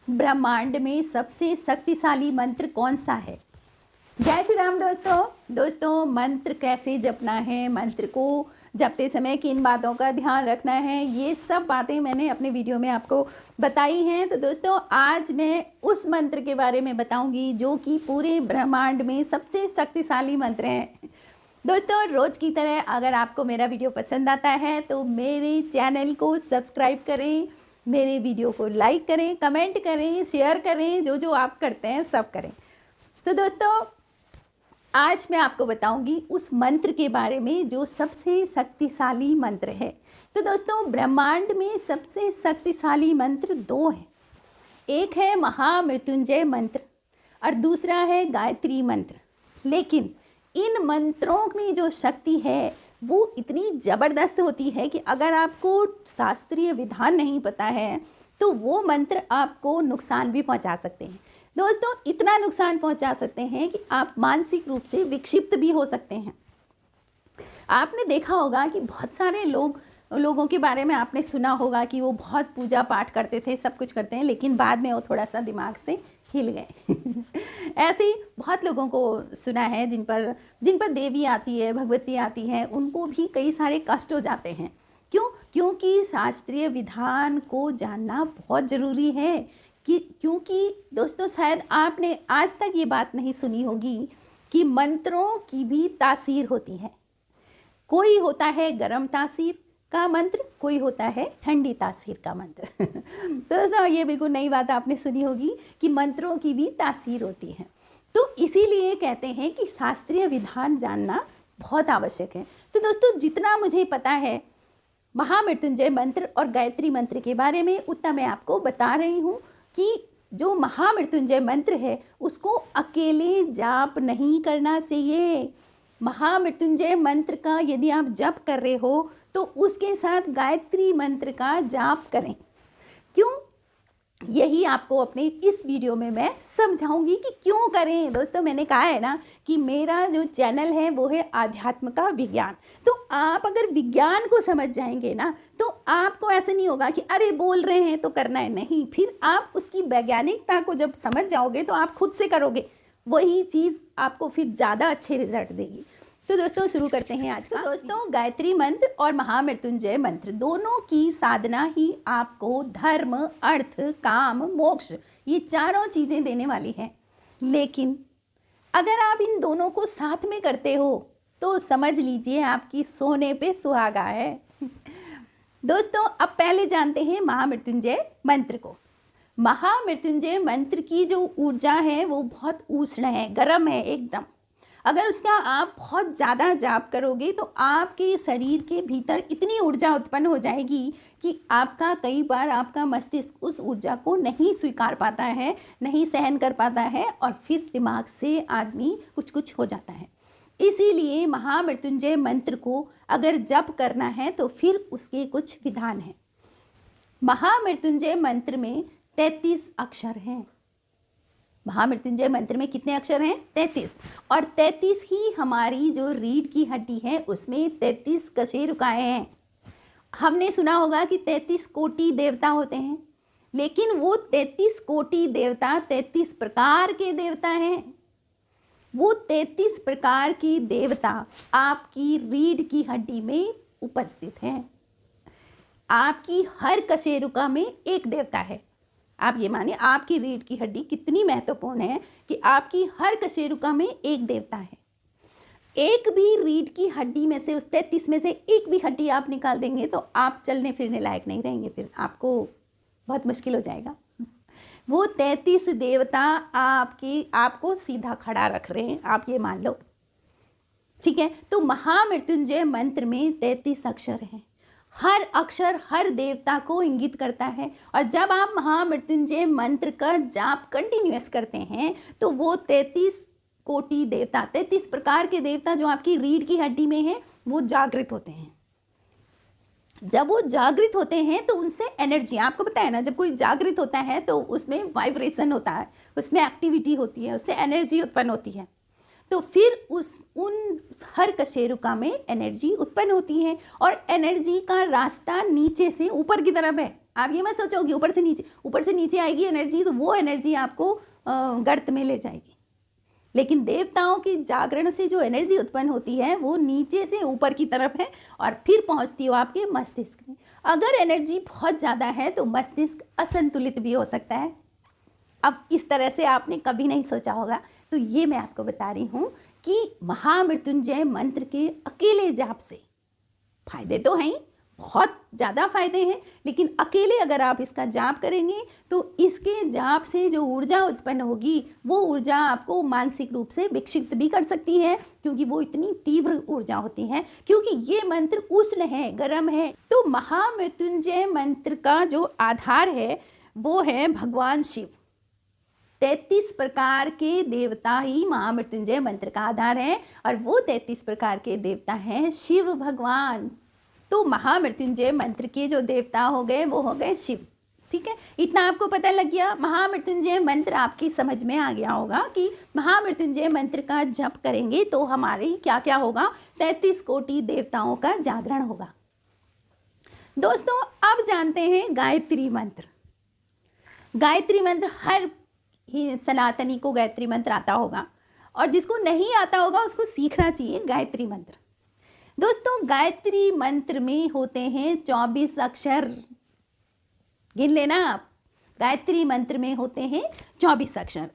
ब्रह्मांड में सबसे शक्तिशाली मंत्र कौन सा है? जय श्री राम दोस्तों, मंत्र कैसे जपना है, मंत्र को जपते समय किन बातों का ध्यान रखना है, ये सब बातें मैंने अपने वीडियो में आपको बताई हैं। तो दोस्तों, आज मैं उस मंत्र के बारे में बताऊंगी जो कि पूरे ब्रह्मांड में सबसे शक्तिशाली मंत्र है। दोस्तों, रोज़ की तरह अगर आपको मेरा वीडियो पसंद आता है तो मेरे चैनल को सब्सक्राइब करें, मेरे वीडियो को लाइक करें, कमेंट करें, शेयर करें, जो जो आप करते हैं सब करें। तो दोस्तों, आज मैं आपको बताऊंगी उस मंत्र के बारे में जो सबसे शक्तिशाली मंत्र है। तो दोस्तों, ब्रह्मांड में सबसे शक्तिशाली मंत्र दो हैं। एक है महामृत्युंजय मंत्र और दूसरा है गायत्री मंत्र। लेकिन इन मंत्रों में जो शक्ति है वो इतनी ज़बरदस्त होती है कि अगर आपको शास्त्रीय विधान नहीं पता है तो वो मंत्र आपको नुकसान भी पहुंचा सकते हैं। दोस्तों, इतना नुकसान पहुंचा सकते हैं कि आप मानसिक रूप से विक्षिप्त भी हो सकते हैं। आपने देखा होगा कि बहुत सारे लोगों के बारे में आपने सुना होगा कि वो बहुत पूजा पाठ करते थे, सब कुछ करते हैं, लेकिन बाद में वो थोड़ा सा दिमाग से हिल गए। ऐसे ही बहुत लोगों को सुना है जिन पर देवी आती है, भगवती आती है, उनको भी कई सारे कष्ट हो जाते हैं। क्योंकि शास्त्रीय विधान को जानना बहुत ज़रूरी है। क्योंकि दोस्तों, शायद आपने आज तक ये बात नहीं सुनी होगी कि मंत्रों की भी तासीर होती है। कोई होता है गर्म तासीर का मंत्र, कोई होता है ठंडी तासीर का मंत्र। तो दोस्तों, ये बिल्कुल नई बात आपने सुनी होगी कि मंत्रों की भी तासीर होती है। तो इसीलिए कहते हैं कि शास्त्रीय विधान जानना बहुत आवश्यक है। तो दोस्तों, जितना मुझे पता है महामृत्युंजय मंत्र और गायत्री मंत्र के बारे में, उतना मैं आपको बता रही हूँ कि जो महामृत्युंजय मंत्र है उसको अकेले जाप नहीं करना चाहिए। महामृत्युंजय मंत्र का यदि आप जप कर रहे हो तो उसके साथ गायत्री मंत्र का जाप करें। क्यों? यही आपको अपने इस वीडियो में मैं समझाऊंगी कि क्यों करें। दोस्तों, मैंने कहा है ना कि मेरा जो चैनल है वो है आध्यात्म का विज्ञान। तो आप अगर विज्ञान को समझ जाएंगे ना तो आपको ऐसे नहीं होगा कि अरे बोल रहे हैं तो करना है, नहीं। फिर आप उसकी वैज्ञानिकता को जब समझ जाओगे तो आप खुद से करोगे, वही चीज़ आपको फिर ज़्यादा अच्छे रिजल्ट देगी। तो दोस्तों, शुरू करते हैं आज का। दोस्तों, गायत्री मंत्र और महामृत्युंजय मंत्र दोनों की साधना ही आपको धर्म, अर्थ, काम, मोक्ष, ये चारों चीज़ें देने वाली हैं। लेकिन अगर आप इन दोनों को साथ में करते हो तो समझ लीजिए आपकी सोने पे सुहागा है। दोस्तों, अब पहले जानते हैं महामृत्युंजय मंत्र को। महामृत्युंजय मंत्र की जो ऊर्जा है वो बहुत उष्ण है, गर्म है एकदम। अगर उसका आप बहुत ज़्यादा जाप करोगे तो आपके शरीर के भीतर इतनी ऊर्जा उत्पन्न हो जाएगी कि कई बार आपका मस्तिष्क उस ऊर्जा को नहीं स्वीकार पाता है, नहीं सहन कर पाता है, और फिर दिमाग से आदमी कुछ हो जाता है। इसीलिए महामृत्युंजय मंत्र को अगर जप करना है तो फिर उसके कुछ विधान हैं। महामृत्युंजय मंत्र में 33 अक्षर हैं। महामृत्युंजय मंत्र में कितने अक्षर हैं? 33। और 33 ही हमारी जो रीढ़ की हड्डी है उसमें 33 कशेरुकाएँ हैं। हमने सुना होगा कि 33 कोटि देवता होते हैं, लेकिन वो 33 कोटि देवता 33 प्रकार के देवता हैं। वो 33 प्रकार की देवता आपकी रीढ़ की हड्डी में उपस्थित हैं। आपकी हर कशेरुका में एक देवता है। आप ये मानिए आपकी रीढ़ की हड्डी कितनी महत्वपूर्ण है कि आपकी हर कशेरुका में एक देवता है। एक भी रीढ़ की हड्डी में से, उस 33 में से एक भी हड्डी आप निकाल देंगे तो आप चलने फिरने लायक नहीं रहेंगे, फिर आपको बहुत मुश्किल हो जाएगा। वो 33 देवता आपको सीधा खड़ा रख रहे हैं, आप ये मान लो, ठीक है। तो महामृत्युंजय मंत्र में 33 अक्षर हैं। हर अक्षर हर देवता को इंगित करता है। और जब आप महामृत्युंजय मंत्र का जाप कंटिन्यूअस करते हैं तो वो 33 कोटि देवता, 33 प्रकार के देवता जो आपकी रीढ़ की हड्डी में हैं, वो जागृत होते हैं। जब वो जागृत होते हैं तो उनसे एनर्जी, आपको पता है ना, जब कोई जागृत होता है तो उसमें वाइब्रेशन होता है, उसमें एक्टिविटी होती है, उससे एनर्जी उत्पन्न होती है। तो फिर उन हर कशेरुका में एनर्जी उत्पन्न होती है और एनर्जी का रास्ता नीचे से ऊपर की तरफ है। आप ये मत सोचो कि ऊपर से नीचे आएगी एनर्जी तो वो एनर्जी आपको गर्त में ले जाएगी। लेकिन देवताओं की जागरण से जो एनर्जी उत्पन्न होती है वो नीचे से ऊपर की तरफ है और फिर पहुंचती हो आपके मस्तिष्क में। अगर एनर्जी बहुत ज़्यादा है तो मस्तिष्क असंतुलित भी हो सकता है। अब इस तरह से आपने कभी नहीं सोचा होगा, तो ये मैं आपको बता रही हूँ कि महामृत्युंजय मंत्र के अकेले जाप से फायदे तो हैं, बहुत ज़्यादा फायदे हैं, लेकिन अकेले अगर आप इसका जाप करेंगे तो इसके जाप से जो ऊर्जा उत्पन्न होगी वो ऊर्जा आपको मानसिक रूप से विक्षिप्त भी कर सकती है, क्योंकि वो इतनी तीव्र ऊर्जा होती है, क्योंकि ये मंत्र उष्ण है, गर्म है। तो महामृत्युंजय मंत्र का जो आधार है वो है भगवान शिव। 33 प्रकार के देवता ही महामृत्युंजय मंत्र का आधार है और वो 33 प्रकार के देवता हैं शिव भगवान। तो महामृत्युंजय मंत्र के जो देवता हो गए वो हो गए शिव। ठीक है, इतना आपको पता लग गया। महामृत्युंजय मंत्र आपकी समझ में आ गया होगा कि महामृत्युंजय मंत्र का जप करेंगे तो हमारे क्या क्या होगा, 33 कोटि देवताओं का जागरण होगा। दोस्तों अब जानते हैं गायत्री मंत्र। गायत्री मंत्र हर ही सनातनी को गायत्री मंत्र आता होगा और जिसको नहीं आता होगा उसको सीखना चाहिए गायत्री मंत्र। दोस्तों गायत्री मंत्र में होते हैं 24 अक्षर, गिन लेना आप। गायत्री मंत्र में होते हैं 24 अक्षर।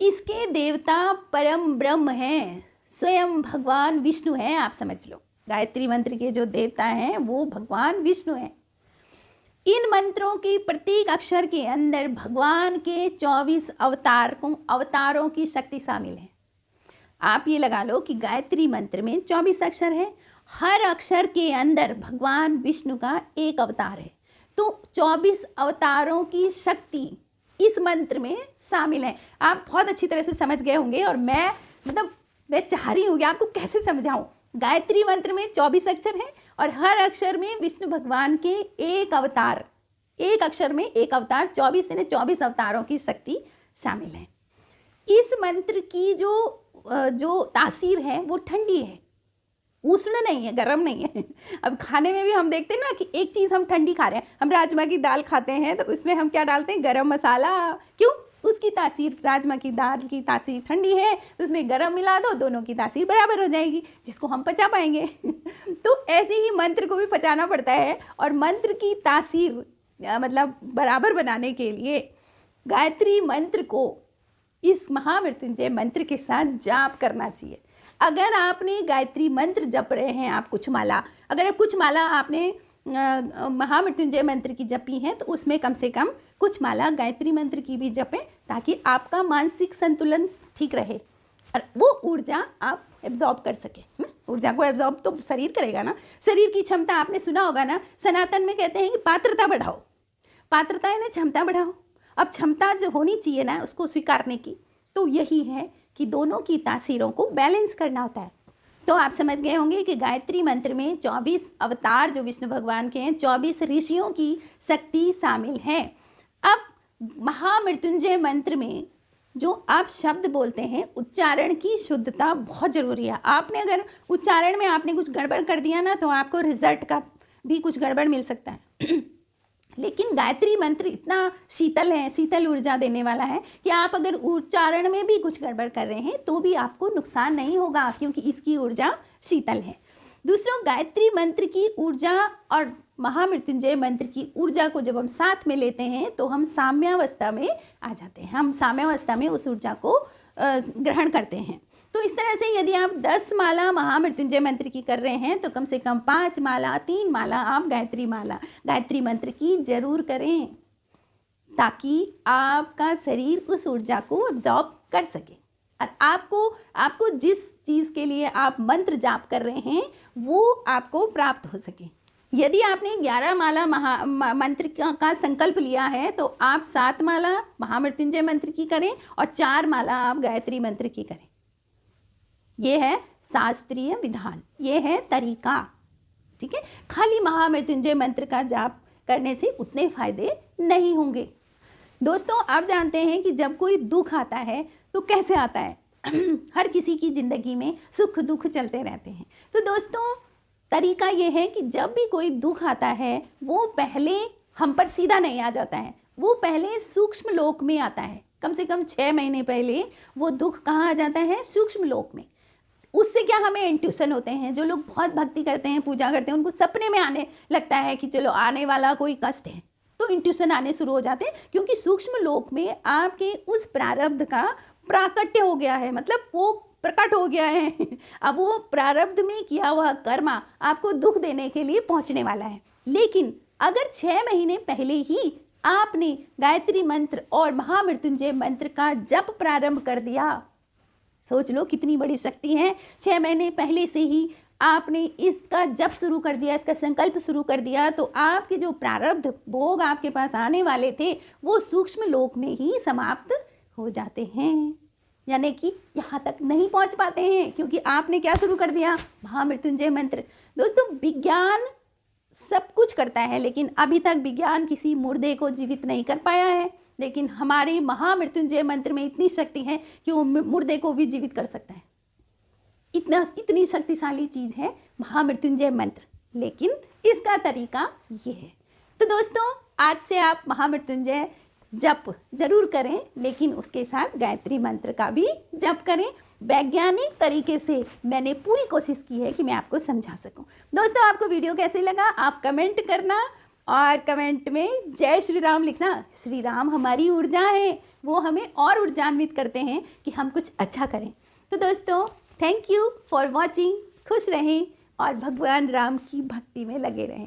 इसके देवता परम ब्रह्म हैं, स्वयं भगवान विष्णु हैं, आप समझ लो। गायत्री मंत्र के जो देवता हैं वो भगवान विष्णु हैं। इन मंत्रों की प्रत्येक अक्षर के अंदर भगवान के 24 अवतारों की शक्ति शामिल है। आप ये लगा लो कि गायत्री मंत्र में 24 अक्षर है, हर अक्षर के अंदर भगवान विष्णु का एक अवतार है। तो 24 अवतारों की शक्ति इस मंत्र में शामिल है। आप बहुत अच्छी तरह से समझ गए होंगे और मैं चाह रही हूँ कि आपको कैसे समझाऊँ। गायत्री मंत्र में 24 अक्षर हैं और हर अक्षर में विष्णु भगवान के एक अवतार, एक अक्षर में एक अवतार, 24 अवतारों की शक्ति शामिल है। इस मंत्र की जो तासीर है वो ठंडी है, उष्ण नहीं है, गर्म नहीं है। अब खाने में भी हम देखते हैं ना कि एक चीज़ हम ठंडी खा रहे हैं, हम राजमा की दाल खाते हैं तो उसमें हम क्या डालते हैं, गरम मसाला। क्यों? उसकी तासीर, राजमा की दाल की तासीर ठंडी है तो उसमें गरम मिला दो, दोनों की तासीर बराबर हो जाएगी, जिसको हम पचा पाएंगे। तो ऐसे ही मंत्र को भी पचाना पड़ता है और मंत्र की तासीर बराबर बनाने के लिए गायत्री मंत्र को इस महामृत्युंजय मंत्र के साथ जाप करना चाहिए। अगर आपने गायत्री मंत्र जप रहे हैं, आप कुछ माला, अगर आप कुछ माला आपने महामृत्युंजय मंत्र की जपी है तो उसमें कम से कम कुछ माला गायत्री मंत्र की भी जपें, ताकि आपका मानसिक संतुलन ठीक रहे और वो ऊर्जा आप एब्जॉर्ब कर सकें। ऊर्जा को एब्जॉर्ब तो शरीर करेगा ना। शरीर की क्षमता आपने सुना होगा ना, सनातन में कहते हैं कि पात्रता बढ़ाओ, पात्रता है ना, क्षमता बढ़ाओ। अब क्षमता जो होनी चाहिए ना उसको स्वीकारने की, तो यही है कि दोनों की तासीरों को बैलेंस करना होता है। तो आप समझ गए होंगे कि गायत्री मंत्र में 24 अवतार जो विष्णु भगवान के हैं, 24 ऋषियों की शक्ति शामिल है। अब महामृत्युंजय मंत्र में जो आप शब्द बोलते हैं, उच्चारण की शुद्धता बहुत ज़रूरी है। आपने अगर उच्चारण में आपने कुछ गड़बड़ कर दिया ना तो आपको रिजल्ट का भी कुछ गड़बड़ मिल सकता है। लेकिन गायत्री मंत्र इतना शीतल है, शीतल ऊर्जा देने वाला है कि आप अगर उच्चारण में भी कुछ गड़बड़ कर रहे हैं तो भी आपको नुकसान नहीं होगा, क्योंकि इसकी ऊर्जा शीतल है। दूसरों, गायत्री मंत्र की ऊर्जा और महामृत्युंजय मंत्र की ऊर्जा को जब हम साथ में लेते हैं तो हम साम्यावस्था में आ जाते हैं, हम साम्यावस्था में उस ऊर्जा को ग्रहण करते हैं। तो इस तरह से यदि आप 10 माला महामृत्युंजय मंत्र की कर रहे हैं तो कम से कम 5 माला, 3 माला आप गायत्री मंत्र की जरूर करें, ताकि आपका शरीर उस ऊर्जा को एब्जॉर्ब कर सके और आपको जिस चीज़ के लिए आप मंत्र जाप कर रहे हैं वो आपको प्राप्त हो सके। यदि आपने 11 माला मंत्र का संकल्प लिया है तो आप 7 माला महामृत्युंजय मंत्र की करें और 4 माला आप गायत्री मंत्र की करें। ये है शास्त्रीय विधान, ये है तरीका। ठीक है, खाली महामृत्युंजय मंत्र का जाप करने से उतने फायदे नहीं होंगे। दोस्तों, आप जानते हैं कि जब कोई दुख आता है तो कैसे आता है? हर किसी की ज़िंदगी में सुख दुख चलते रहते हैं। तो दोस्तों, तरीका ये है कि जब भी कोई दुख आता है वो पहले हम पर सीधा नहीं आ जाता है, वो पहले सूक्ष्म लोक में आता है। कम से कम 6 महीने पहले वो दुख कहाँ आ जाता है? सूक्ष्म लोक में। उससे क्या हमें इंट्यूशन होते हैं। जो लोग बहुत भक्ति करते हैं, पूजा करते हैं, उनको सपने में आने लगता है कि चलो आने वाला कोई कष्ट है, तो इंट्यूशन आने शुरू हो जाते हैं, क्योंकि सूक्ष्म लोक में आपके उस प्रारब्ध का प्राकट्य हो गया है, मतलब वो प्रकट हो गया है। अब वो प्रारब्ध में किया हुआ कर्मा आपको दुख देने के लिए पहुंचने वाला है। लेकिन अगर 6 महीने पहले ही आपने गायत्री मंत्र और महामृत्युंजय मंत्र का जप प्रारंभ कर दिया, सोच लो कितनी बड़ी शक्ति है। 6 महीने पहले से ही आपने इसका जप शुरू कर दिया, इसका संकल्प शुरू कर दिया, तो आपके जो प्रारब्ध भोग आपके पास आने वाले थे वो सूक्ष्म लोक में ही समाप्त हो जाते हैं, यानी कि यहाँ तक नहीं पहुँच पाते हैं, क्योंकि आपने क्या शुरू कर दिया? महामृत्युंजय मंत्र। दोस्तों, विज्ञान सब कुछ करता है, लेकिन अभी तक विज्ञान किसी मुर्दे को जीवित नहीं कर पाया है, लेकिन हमारे महामृत्युंजय मंत्र में इतनी शक्ति है कि वो मुर्दे को भी जीवित कर सकता है। इतनी शक्तिशाली चीज़ है महामृत्युंजय मंत्र, लेकिन इसका तरीका ये है। तो दोस्तों, आज से आप महामृत्युंजय जप जरूर करें, लेकिन उसके साथ गायत्री मंत्र का भी जप करें। वैज्ञानिक तरीके से मैंने पूरी कोशिश की है कि मैं आपको समझा सकूं। दोस्तों, आपको वीडियो कैसे लगा आप कमेंट करना, और कमेंट में जय श्री राम लिखना। श्री राम हमारी ऊर्जा है, वो हमें और ऊर्जान्वित करते हैं कि हम कुछ अच्छा करें। तो दोस्तों, थैंक यू फॉर वॉचिंग। खुश रहें और भगवान राम की भक्ति में लगे रहें।